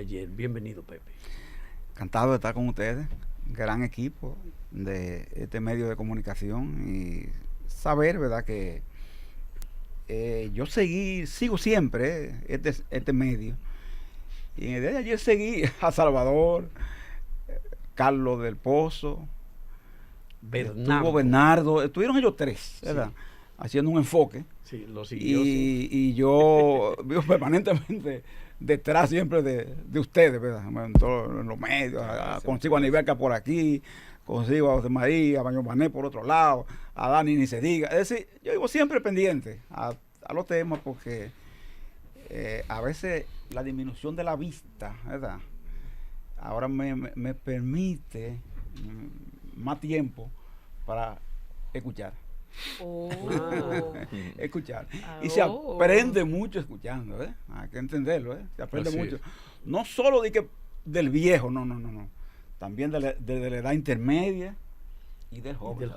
ayer. Bienvenido, Pepe. Encantado de estar con ustedes, gran equipo de este medio de comunicación y saber, ¿verdad?, que yo sigo siempre este medio. Y en el día de ayer seguí a Salvador, Carlos del Pozo, Bernardo, estuvieron ellos tres, ¿verdad?, sí, haciendo un enfoque. Sí, lo siguió. Y yo vivo permanentemente detrás siempre de ustedes, ¿verdad? En los medios, consigo a Nivelca por aquí, consigo a José María, a Baño Mané por otro lado, a Dani ni se diga. Es decir, yo vivo siempre pendiente a los temas porque a veces la disminución de la vista, ¿verdad?, ahora me permite más tiempo para escuchar. Escuchar. Y se aprende mucho escuchando, hay que entenderlo, se aprende mucho. No solo del viejo, no. También de la edad intermedia y del joven.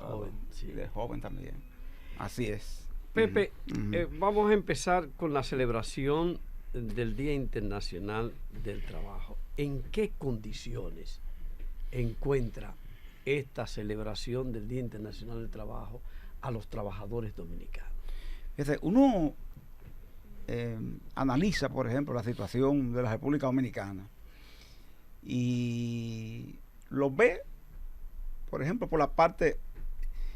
Y del joven también. Así es. Pepe, vamos a empezar con la celebración del Día Internacional del Trabajo. ¿En qué condiciones encuentra esta celebración del Día Internacional del Trabajo a los trabajadores dominicanos? Uno analiza, por ejemplo, la situación de la República Dominicana y lo ve, por ejemplo, por la parte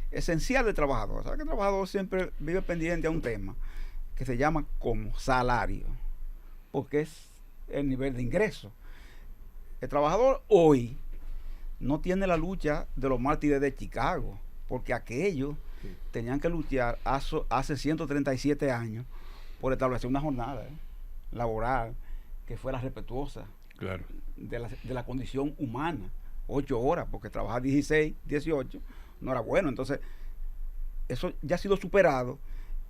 esencial del trabajador. ¿Sabe que el trabajador siempre vive pendiente a un tema que se llama como salario? Porque es el nivel de ingreso. El trabajador hoy no tiene la lucha de los mártires de Chicago, porque aquellos tenían que luchar hace 137 años por establecer una jornada laboral que fuera respetuosa, claro, de la condición humana. 8 horas, porque trabajar 16, 18 no era bueno. Entonces, eso ya ha sido superado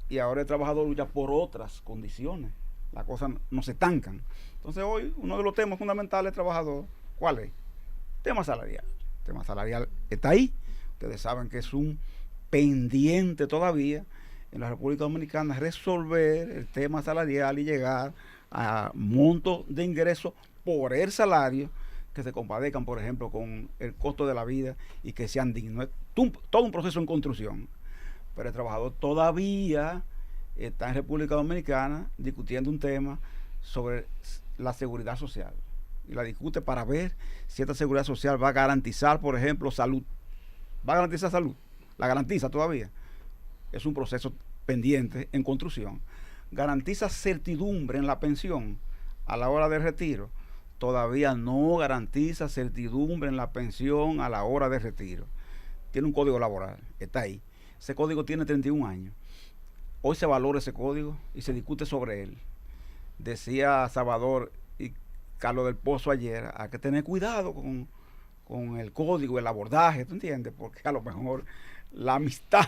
y ahora el trabajador lucha por otras condiciones. Las cosas no se estancan. Entonces, hoy uno de los temas fundamentales del trabajador, ¿cuál es? Tema salarial. El tema salarial está ahí. Ustedes saben que es un pendiente todavía en la República Dominicana resolver el tema salarial y llegar a montos de ingresos por el salario que se compadezcan, por ejemplo, con el costo de la vida y que sean dignos. Es todo un proceso en construcción. Pero el trabajador todavía está en República Dominicana discutiendo un tema sobre la seguridad social. Y la discute para ver si esta seguridad social va a garantizar, por ejemplo, salud. ¿Va a garantizar salud? La garantiza todavía. Es un proceso pendiente en construcción. Garantiza certidumbre en la pensión a la hora del retiro. Todavía no garantiza certidumbre en la pensión a la hora del retiro. Tiene un código laboral, está ahí. Ese código tiene 31 años. Hoy se valora ese código y se discute sobre él. Decía Salvador y Carlos del Pozo ayer, hay que tener cuidado con el código, el abordaje, ¿tú entiendes? Porque a lo mejor la amistad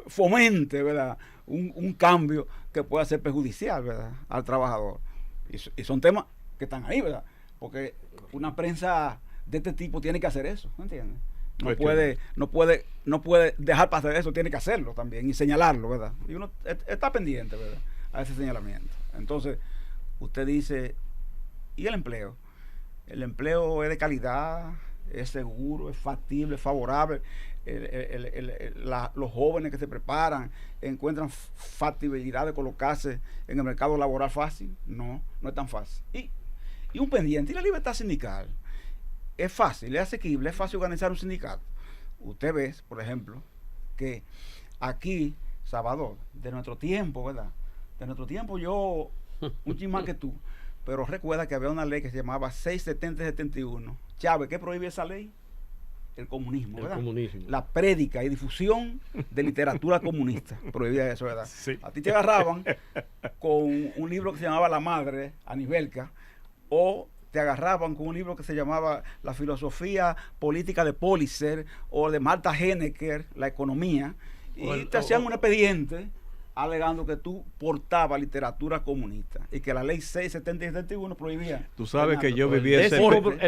fomente, ¿verdad?, un cambio que pueda ser perjudicial, ¿verdad?, al trabajador. Y son temas que están ahí, ¿verdad? Porque una prensa de este tipo tiene que hacer eso, ¿me entiendes? No puede dejar pasar eso, tiene que hacerlo también y señalarlo, ¿verdad? Y uno está pendiente, ¿verdad?, a ese señalamiento. Entonces, usted dice, ¿y el empleo? El empleo es de calidad, es seguro, es factible, es favorable. Los jóvenes que se preparan encuentran factibilidad de colocarse en el mercado laboral fácil. No es tan fácil. Y un pendiente, y la libertad sindical. Es fácil, es asequible, es fácil organizar un sindicato. Usted ve, por ejemplo, que aquí, Salvador, de nuestro tiempo, ¿verdad? De nuestro tiempo yo, un chin más que tú, pero recuerda que había una ley que se llamaba 670-71. Chávez, ¿qué prohíbe esa ley? El comunismo, ¿verdad? La prédica y difusión de literatura comunista. Prohibía eso, ¿verdad? Sí. A ti te agarraban con un libro que se llamaba La Madre, Anivelca, o te agarraban con un libro que se llamaba La filosofía política de Pólitzer, o de Marta Henecker, La economía, y te hacían un expediente alegando que tú portabas literatura comunista y que la ley 670 y 71 prohibía. Tú sabes que yo el viví esa experiencia.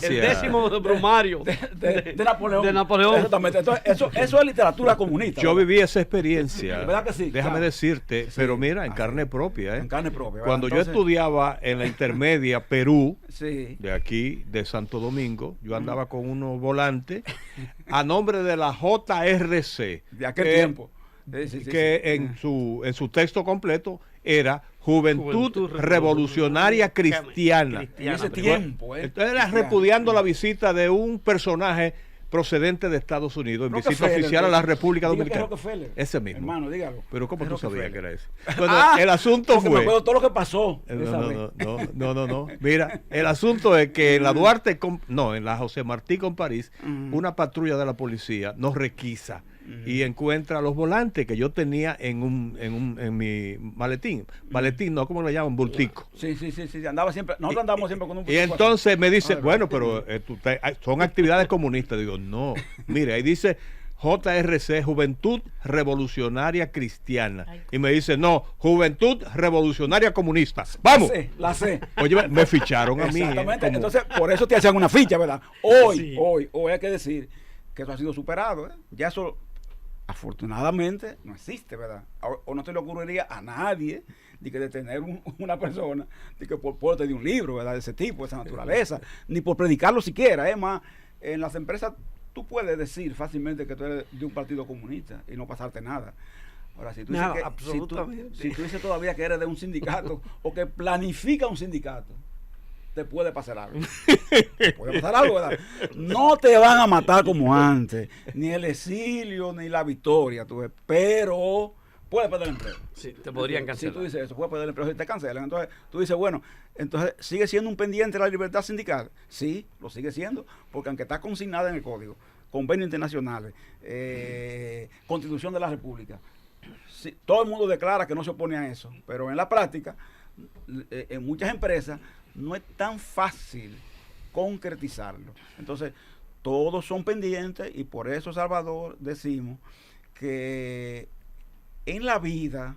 El décimo brumario de Napoleón. De Napoleón. Exactamente. Entonces, eso es literatura comunista. Yo ¿verdad? viví esa experiencia. ¿Verdad que sí? Déjame Claro. decirte, Sí. pero mira, en carne propia. En carne propia. ¿verdad? Cuando Entonces, yo estudiaba en la intermedia Perú, sí. de aquí, de Santo Domingo, yo andaba con unos volantes a nombre de la JRC. De aquel tiempo. Sí, que en su texto completo era Juventud Revolucionaria Cristiana. En ese tiempo, Entonces era repudiando la visita de un personaje procedente de Estados Unidos en visita Rockefeller, oficial a la República diga que Dominicana. Rockefeller. Ese mismo. Hermano, dígalo. Pero ¿cómo Es tú sabías Rockefeller. que era ese? Bueno, el asunto Porque me fue... acuerdo todo lo que pasó. No. Mira, el asunto es que en la Duarte, en la José Martí con París, una patrulla de la policía nos requisa y encuentra los volantes que yo tenía en mi maletín. Maletín, no, ¿cómo le llaman? Bultico. Sí. Andaba siempre, nosotros andamos siempre con un Y bultico entonces me dice, así. bueno, pero son actividades comunistas. Digo, no. Mire, ahí dice JRC, Juventud Revolucionaria Cristiana. Y me dice, no, Juventud Revolucionaria Comunista. ¡Vamos! La sé. Oye, me ficharon a mí. Exactamente. como- Entonces, por eso te hacían una ficha, ¿verdad? Hoy Sí. hay que decir que eso ha sido superado, ¿eh? Ya eso, afortunadamente, no existe, ¿verdad? O no te le ocurriría a nadie de que detener una persona de que por porte de un libro, ¿verdad? De ese tipo, de esa naturaleza, ni por predicarlo siquiera, ¿eh? Más, en las empresas tú puedes decir fácilmente que tú eres de un partido comunista y no pasarte nada. Ahora, si tú dices, Nada, que, absolutamente. si tú dices todavía que eres de un sindicato o que planifica un sindicato, te puede pasar algo. Te puede pasar algo, ¿verdad? No te van a matar como antes, ni el exilio, ni la victoria, tú ves, pero puedes perder el empleo. Sí, te podrían cancelar. Si tú dices eso, puedes perder el empleo si te cancelan. Entonces tú dices, bueno, entonces sigue siendo un pendiente la libertad sindical. Sí, lo sigue siendo, porque aunque está consignada en el código, convenios internacionales, Constitución de la República, sí, todo el mundo declara que no se opone a eso, pero en la práctica, en muchas empresas, no es tan fácil concretizarlo. Entonces, todos son pendientes y por eso, Salvador, decimos que en la vida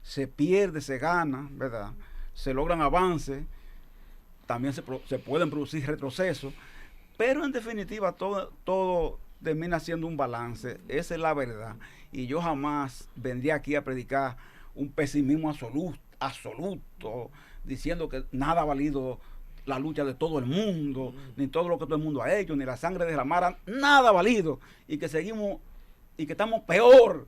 se pierde, se gana, ¿verdad? Se logran avances, también se pueden producir retrocesos, pero en definitiva todo termina siendo un balance. Esa es la verdad. Y yo jamás vendría aquí a predicar un pesimismo absoluto, diciendo que nada ha valido la lucha de todo el mundo, ni todo lo que todo el mundo ha hecho, ni la sangre derramada, nada ha valido, y que seguimos, y que estamos peor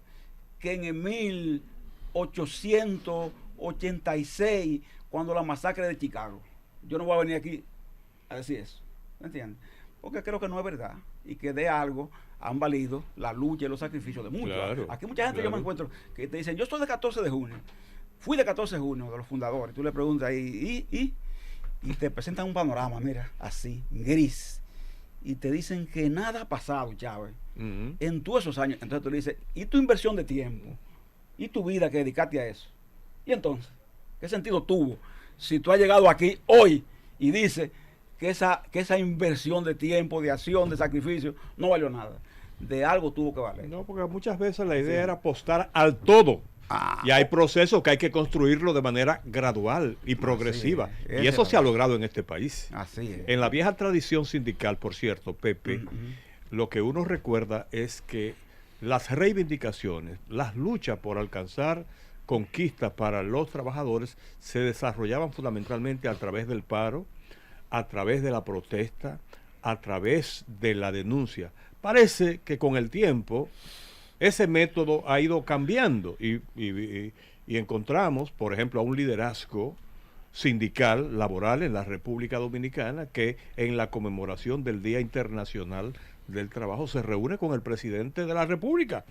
que en el 1886, cuando la masacre de Chicago. Yo no voy a venir aquí a decir eso, ¿me entiendes? Porque creo que no es verdad, y que de algo han valido la lucha y los sacrificios de muchos. Claro, Aquí mucha gente, claro. yo me encuentro, que te dicen, yo soy de 14 de junio, fui de 14 de junio, de los fundadores. Tú le preguntas ahí, y te presentan un panorama, mira, así, gris. Y te dicen que nada ha pasado, Chávez, en todos esos años. Entonces tú le dices, ¿y tu inversión de tiempo? ¿Y tu vida que dedicaste a eso? Y entonces, ¿qué sentido tuvo si tú has llegado aquí hoy y dices que esa inversión de tiempo, de acción, de sacrificio, no valió nada? De algo tuvo que valer. No, porque muchas veces la idea era apostar al todo. Y hay procesos que hay que construirlo de manera gradual y progresiva. Y eso se ha logrado en este país. Así es. En la vieja tradición sindical, por cierto, Pepe, lo que uno recuerda es que las reivindicaciones, las luchas por alcanzar conquistas para los trabajadores se desarrollaban fundamentalmente a través del paro, a través de la protesta, a través de la denuncia. Parece que con el tiempo ese método ha ido cambiando y encontramos, por ejemplo, a un liderazgo sindical, laboral en la República Dominicana que en la conmemoración del Día Internacional del Trabajo se reúne con el presidente de la República,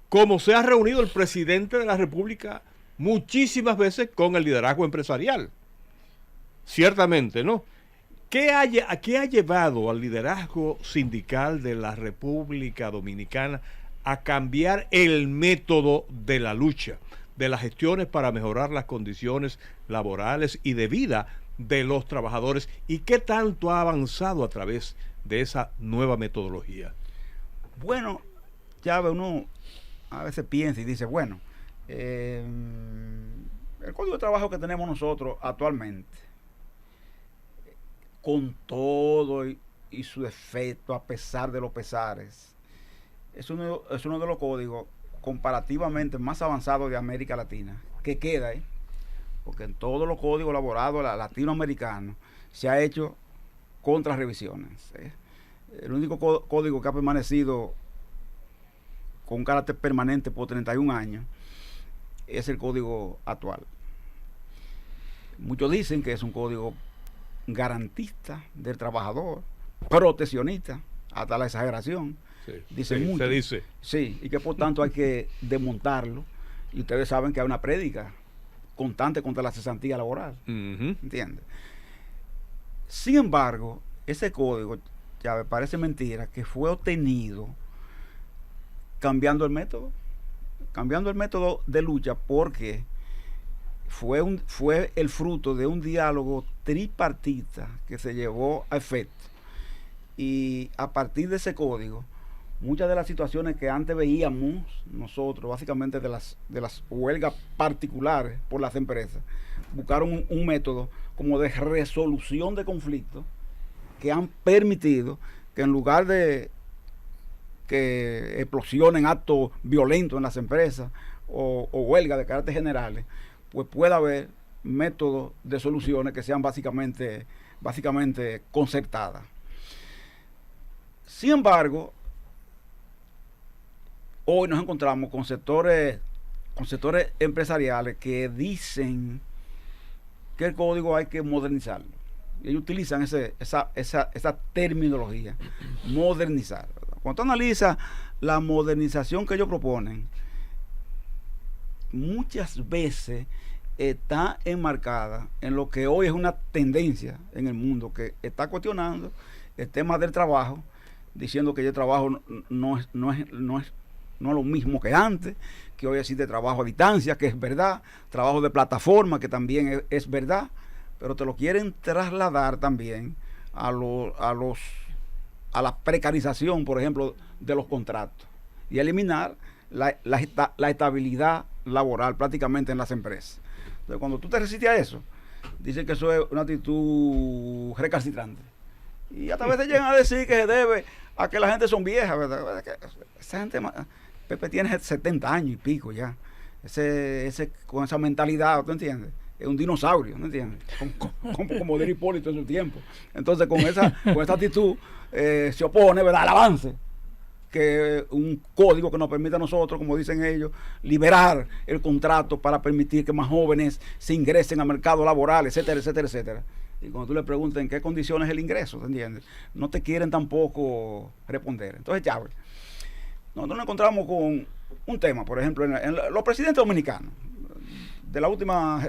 como se ha reunido el presidente de la República muchísimas veces con el liderazgo empresarial. Ciertamente, ¿no? ¿Qué ha llevado al liderazgo sindical de la República Dominicana a cambiar el método de la lucha, de las gestiones para mejorar las condiciones laborales y de vida de los trabajadores? ¿Y qué tanto ha avanzado a través de esa nueva metodología? Bueno, ya uno a veces piensa y dice, bueno, el código de trabajo que tenemos nosotros actualmente, con todo y su defecto, a pesar de los pesares, es uno de los códigos comparativamente más avanzados de América Latina, que queda ahí, porque en todos los códigos elaborados latinoamericanos se ha hecho contra revisiones. El único código que ha permanecido con un carácter permanente por 31 años es el código actual. Muchos dicen que es un código garantista del trabajador, proteccionista, hasta la exageración. Sí, Dicen mucho. se dice. Sí, y que por tanto hay que desmontarlo. Y ustedes saben que hay una prédica constante contra la cesantía laboral. ¿Entiendes? Sin embargo, ese código, ya me parece mentira, que fue obtenido cambiando el método de lucha, porque fue el fruto de un diálogo tripartita que se llevó a efecto. Y a partir de ese código, muchas de las situaciones que antes veíamos nosotros, básicamente de las huelgas particulares por las empresas, buscaron un método como de resolución de conflictos que han permitido que en lugar de que explosionen actos violentos en las empresas o huelgas de carácter generales, pues pueda haber métodos de soluciones que sean básicamente concertadas. Sin embargo, hoy nos encontramos con sectores empresariales que dicen que el código hay que modernizarlo. Y ellos utilizan esa terminología, modernizar. Cuando tú analizas la modernización que ellos proponen, muchas veces está enmarcada en lo que hoy es una tendencia en el mundo, que está cuestionando el tema del trabajo, diciendo que el trabajo no es lo mismo que antes, que hoy existe trabajo a distancia, que es verdad, trabajo de plataforma, que también es verdad, pero te lo quieren trasladar también a la precarización, por ejemplo, de los contratos, y eliminar la estabilidad laboral prácticamente en las empresas. Entonces, cuando tú te resistes a eso, dicen que eso es una actitud recalcitrante. Y hasta veces llegan a decir que se debe a que la gente son viejas, ¿verdad? Esa gente, Pepe tiene 70 años y pico ya. Ese con esa mentalidad, ¿tú entiendes? Es un dinosaurio, ¿no entiendes? Como diría Hipólito en su tiempo. Entonces, con esa actitud se opone, ¿verdad?, al avance, que un código que nos permita a nosotros, como dicen ellos, liberar el contrato para permitir que más jóvenes se ingresen al mercado laboral, etcétera, etcétera, etcétera. Y cuando tú le preguntas en qué condiciones es el ingreso, ¿te entiendes?, no te quieren tampoco responder. Entonces, Chávez, nosotros nos encontramos con un tema, por ejemplo, en los presidentes dominicanos, de la última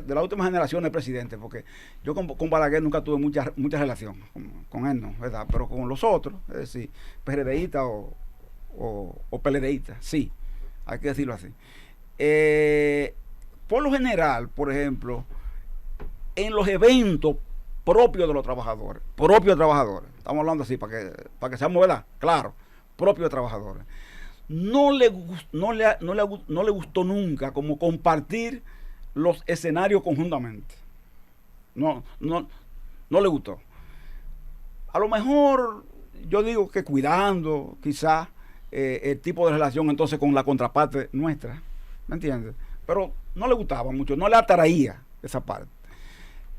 generación de presidentes, porque yo con Balaguer nunca tuve mucha relación, con él no, ¿verdad? Pero con los otros, es decir, PRDistas o PLDistas, sí, hay que decirlo así. Por lo general, por ejemplo, en los eventos propios de los trabajadores, estamos hablando así para que seamos, ¿verdad?, claro, propios de trabajadores, no le gustó nunca como compartir los escenarios conjuntamente. No le gustó. A lo mejor yo digo que cuidando quizás el tipo de relación entonces con la contraparte nuestra, ¿me entiendes? Pero no le gustaba mucho, no le atraía esa parte.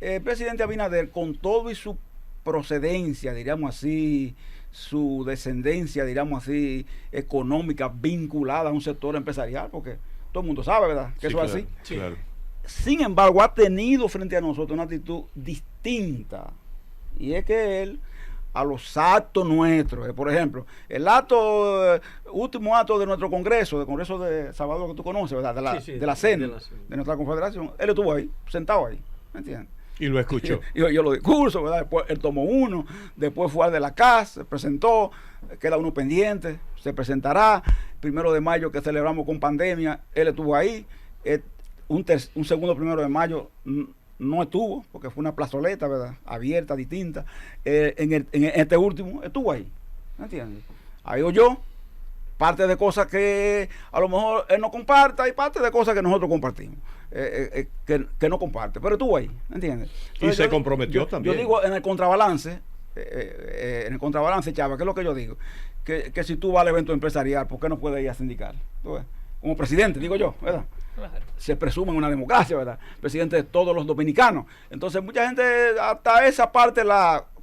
El presidente Abinader, con todo y su procedencia, diríamos así, su descendencia, diríamos así, económica, vinculada a un sector empresarial, porque todo el mundo sabe, ¿verdad?, que Sí, eso es claro, así. claro. Sin embargo, ha tenido frente a nosotros una actitud distinta, y es que él, a los actos nuestros, por ejemplo, el último acto de nuestro Congreso de Salvador, que tú conoces, ¿verdad?, de la CEN, de nuestra confederación, él estuvo ahí, sentado ahí, ¿me entiendes? Y lo escuchó. Yo los discursos, ¿verdad? Después él tomó uno, después fue al de la casa, se presentó, queda uno pendiente, se presentará. 1 de mayo que celebramos con pandemia, él estuvo ahí. Un segundo 1 de mayo no estuvo, porque fue una plazoleta, ¿verdad?, abierta, distinta. En este último estuvo ahí, ¿me entiendes? Ahí oyó, parte de cosas que a lo mejor él no comparta y parte de cosas que nosotros compartimos, que no comparte. Pero tú ahí, ¿entiendes? Entonces, y se comprometió también. Yo digo en el contrabalance, Chava, ¿qué es lo que yo digo? Que si tú vas al evento empresarial, ¿por qué no puedes ir a sindical? ¿Tú ves? Como presidente, digo yo, ¿verdad? Claro. Se presume en una democracia, ¿verdad? Presidente de todos los dominicanos. Entonces, mucha gente, hasta esa parte,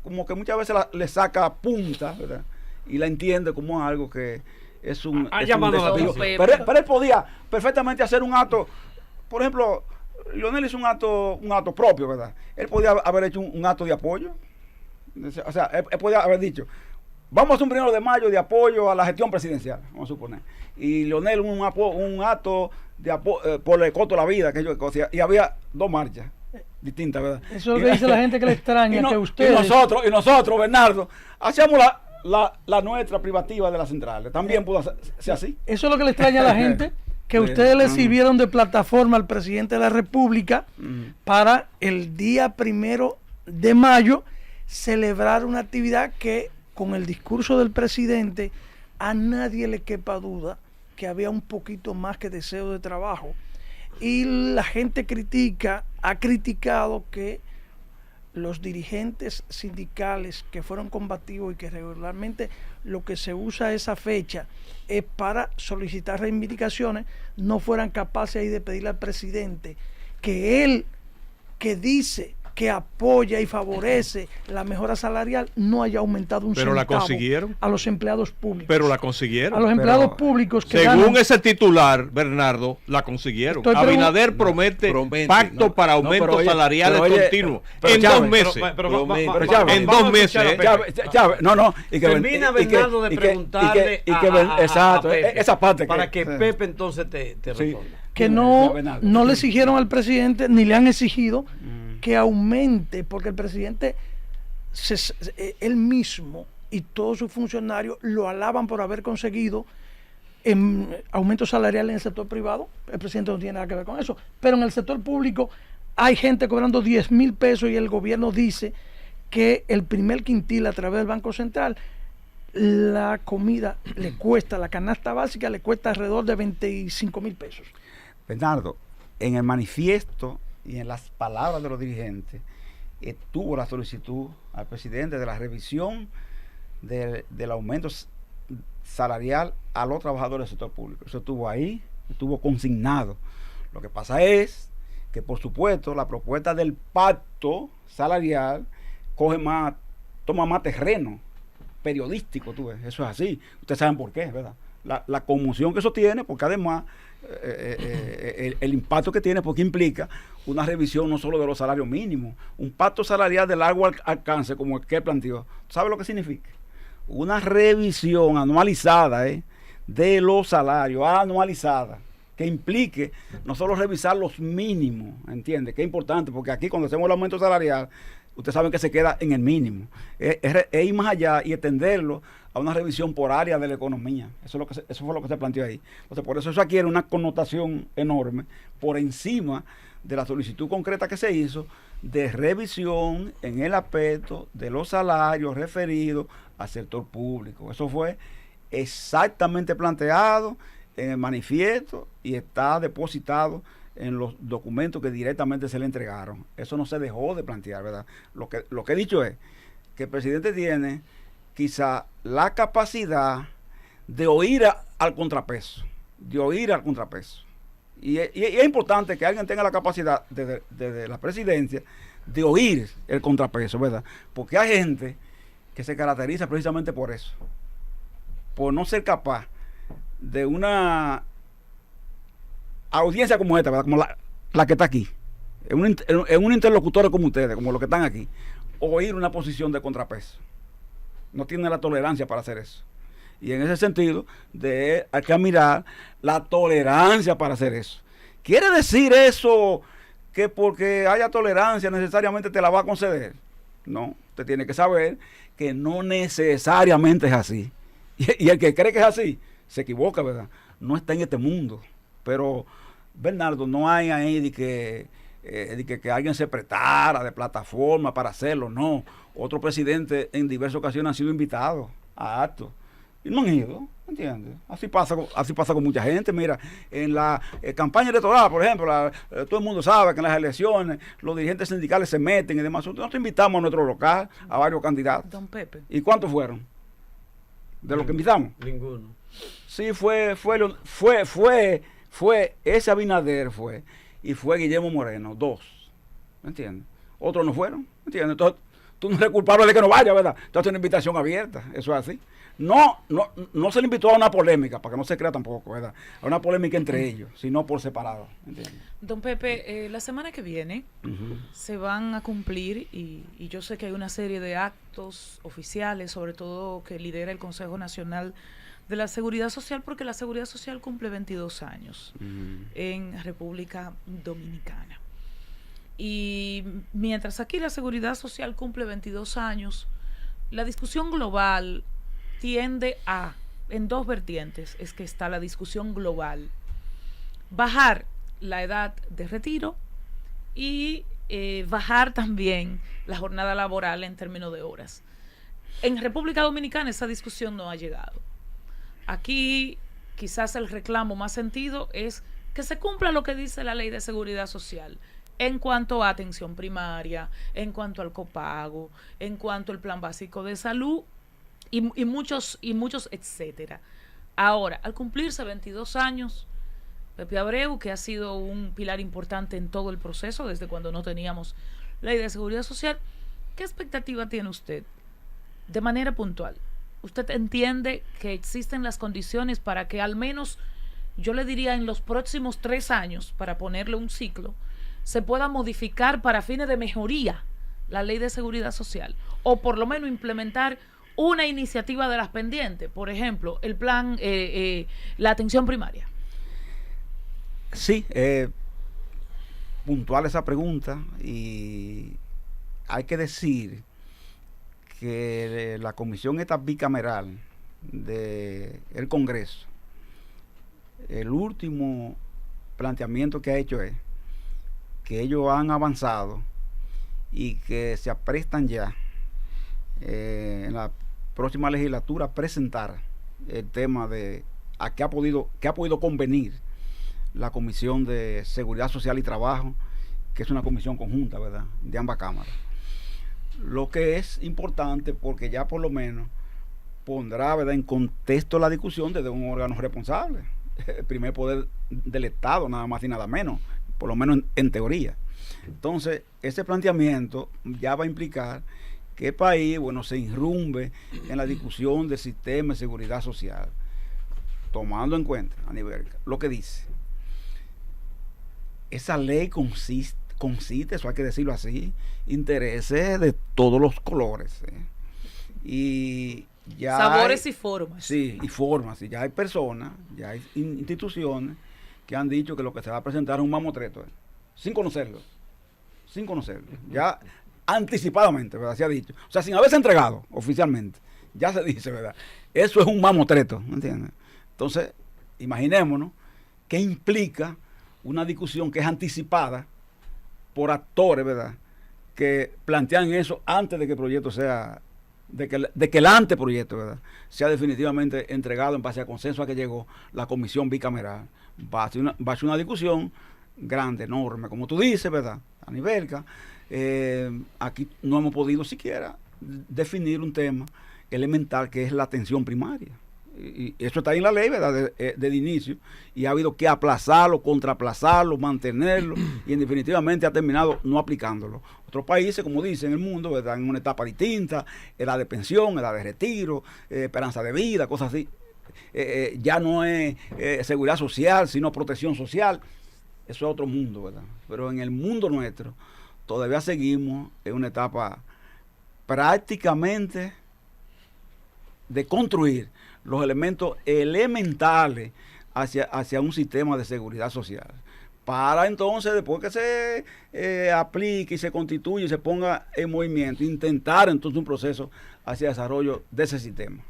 como que muchas veces le saca punta, ¿verdad? Y la entiende como algo que es un desafío. Pero él podía perfectamente hacer un acto, por ejemplo, Leonel hizo un acto propio, ¿verdad? Él podía haber hecho un acto de apoyo. O sea, él podía haber dicho, vamos a hacer un 1 de mayo de apoyo a la gestión presidencial, vamos a suponer. Y Leonel un acto de apoyo por el costo de la vida, y había 2 marchas distintas, ¿verdad? Eso es lo que dice la gente que le extraña, que ustedes... Y nosotros, Bernardo, hacíamos la nuestra privativa de las centrales. También pudo ser así. Eso es lo que le extraña a la gente, que ustedes le sirvieron de plataforma al presidente de la República para el día 1 de mayo celebrar una actividad que, con el discurso del presidente, a nadie le quepa duda que había un poquito más que deseo de trabajo. Y la gente ha criticado que los dirigentes sindicales que fueron combativos y que regularmente lo que se usa esa fecha es para solicitar reivindicaciones, no fueran capaces ahí de pedirle al presidente que él, que dice que apoya y favorece la mejora salarial, no haya aumentado un centavo. Pero la consiguieron. A los empleados públicos. Pero la consiguieron. A los empleados públicos que según ese titular, Bernardo, la consiguieron. Abinader promete pacto para aumento salariales continuo. En 2 meses. En 2 meses. Termina, Bernardo, de preguntarle a Pepe, esa parte. Para que Pepe entonces te responda. Que no le exigieron al presidente, ni le han exigido que aumente, porque el presidente él mismo y todos sus funcionarios lo alaban por haber conseguido aumento salarial en el sector privado. El presidente no tiene nada que ver con eso, pero en el sector público hay gente cobrando 10,000 pesos y el gobierno dice que el primer quintil a través del Banco Central, la comida le cuesta, la canasta básica le cuesta alrededor de 25,000 pesos. Bernardo, en el manifiesto y en las palabras de los dirigentes estuvo la solicitud al presidente de la revisión del aumento salarial a los trabajadores del sector público. Eso estuvo ahí, estuvo consignado. Lo que pasa es que, por supuesto, la propuesta del pacto salarial toma más terreno periodístico, tú ves. Eso es así. Ustedes saben por qué, ¿verdad? La conmoción que eso tiene, porque además el impacto que tiene, porque implica una revisión no solo de los salarios mínimos, un pacto salarial de largo alcance como el que él planteó. ¿Sabe lo que significa? Una revisión anualizada de los salarios, anualizada, que implique no solo revisar los mínimos, ¿entiende? Que es importante, porque aquí cuando hacemos el aumento salarial, ustedes saben que se queda en el mínimo. Es ir más allá y extenderlo a una revisión por área de la economía. Eso fue lo que se planteó ahí. Entonces, por eso adquiere una connotación enorme por encima de la solicitud concreta que se hizo de revisión en el aspecto de los salarios referidos al sector público. Eso fue exactamente planteado en el manifiesto y está depositado en los documentos que directamente se le entregaron. Eso no se dejó de plantear, ¿verdad? Lo que he dicho es que el presidente tiene quizá la capacidad de oír al contrapeso, Y es importante que alguien tenga la capacidad de la presidencia de oír el contrapeso, ¿verdad? Porque hay gente que se caracteriza precisamente por eso, por no ser capaz de una audiencia como esta, ¿verdad? Como la que está aquí, en un interlocutor como ustedes, como los que están aquí, oír una posición de contrapeso. No tiene la tolerancia para hacer eso. Y en ese sentido, hay que mirar la tolerancia para hacer eso. ¿Quiere decir eso que porque haya tolerancia necesariamente te la va a conceder? No, usted tiene que saber que no necesariamente es así. Y el que cree que es así, se equivoca, ¿verdad? No está en este mundo. Pero, Bernardo, no hay ahí de que alguien se prestara de plataforma para hacerlo, no. Otros presidentes en diversas ocasiones han sido invitados a actos y no han ido, ¿entiendes? Así pasa con mucha gente. Mira, en la campaña electoral, por ejemplo, todo el mundo sabe que en las elecciones los dirigentes sindicales se meten y demás. Nosotros invitamos a nuestro local a varios candidatos. Don Pepe. ¿Y cuántos fueron? De los que invitamos. Ninguno. Sí, fue ese Abinader fue, y fue Guillermo Moreno, 2. ¿Me entiendes? Otros no fueron, ¿me entiendes? Entonces, tú no eres culpable de que no vaya, ¿verdad? Entonces es una invitación abierta, eso es así. No se le invitó a una polémica, para que no se crea tampoco, ¿verdad? A una polémica entre ellos, sino por separado, ¿entiendes? Don Pepe, la semana que viene se van a cumplir, y yo sé que hay una serie de actos oficiales, sobre todo que lidera el Consejo Nacional de la Seguridad Social, porque la Seguridad Social cumple 22 años en República Dominicana. Y mientras aquí la Seguridad Social cumple 22 años, la discusión global tiende a, en dos vertientes, es que está la discusión global: bajar la edad de retiro y bajar también la jornada laboral en términos de horas. En República Dominicana esa discusión no ha llegado. Aquí quizás el reclamo más sentido es que se cumpla lo que dice la Ley de Seguridad Social en cuanto a atención primaria, en cuanto al copago, en cuanto al plan básico de salud y muchos etcétera. Ahora, al cumplirse 22 años, Pepe Abreu, que ha sido un pilar importante en todo el proceso desde cuando no teníamos Ley de Seguridad Social, ¿qué expectativa tiene usted de manera puntual? ¿Usted entiende que existen las condiciones para que al menos, yo le diría, en los próximos 3 años, para ponerle un ciclo, se pueda modificar para fines de mejoría la Ley de Seguridad Social? O por lo menos implementar una iniciativa de las pendientes, por ejemplo, el plan, la atención primaria. Sí, puntual esa pregunta, y hay que decir que la comisión esta bicameral del Congreso, el último planteamiento que ha hecho es que ellos han avanzado y que se aprestan ya en la próxima legislatura a presentar el tema de a qué ha podido convenir la Comisión de Seguridad Social y Trabajo, que es una comisión conjunta, ¿verdad?, de ambas cámaras. Lo que es importante, porque ya por lo menos pondrá, ¿verdad?, en contexto la discusión desde un órgano responsable, el primer poder del Estado, nada más y nada menos, por lo menos en teoría. Entonces, ese planteamiento ya va a implicar que el país, bueno, se irrumbe en la discusión del sistema de seguridad social, tomando en cuenta, a nivel, lo que dice. Esa ley consiste, eso hay que decirlo así, intereses de todos los colores. Y ya sabores y formas. Sí, y formas. Y ya hay personas, ya hay instituciones que han dicho que lo que se va a presentar es un mamotreto, sin conocerlo. Ya anticipadamente, ¿verdad? Se ha dicho. O sea, sin haberse entregado oficialmente. Ya se dice, ¿verdad? Eso es un mamotreto, ¿me entiendes? Entonces, imaginémonos qué implica una discusión que es anticipada por actores, ¿verdad?, que plantean eso antes de que el proyecto sea, de que el anteproyecto, ¿verdad?, sea definitivamente entregado en base al consenso a que llegó la comisión bicameral. Va a ser una discusión grande, enorme, como tú dices, ¿verdad?, a nivel aquí no hemos podido siquiera definir un tema elemental que es la atención primaria. Y eso está ahí en la ley, ¿verdad?, de inicio, y ha habido que aplazarlo, contraplazarlo, mantenerlo, y definitivamente ha terminado no aplicándolo. Otros países, como dicen, en el mundo, ¿verdad?, en una etapa distinta, edad de pensión, edad de retiro, esperanza de vida, cosas así. Ya no es seguridad social, sino protección social. Eso es otro mundo, ¿verdad? Pero en el mundo nuestro todavía seguimos en una etapa prácticamente de construir los elementos elementales hacia un sistema de seguridad social, para entonces, después que se aplique y se constituya y se ponga en movimiento, intentar entonces un proceso hacia el desarrollo de ese sistema.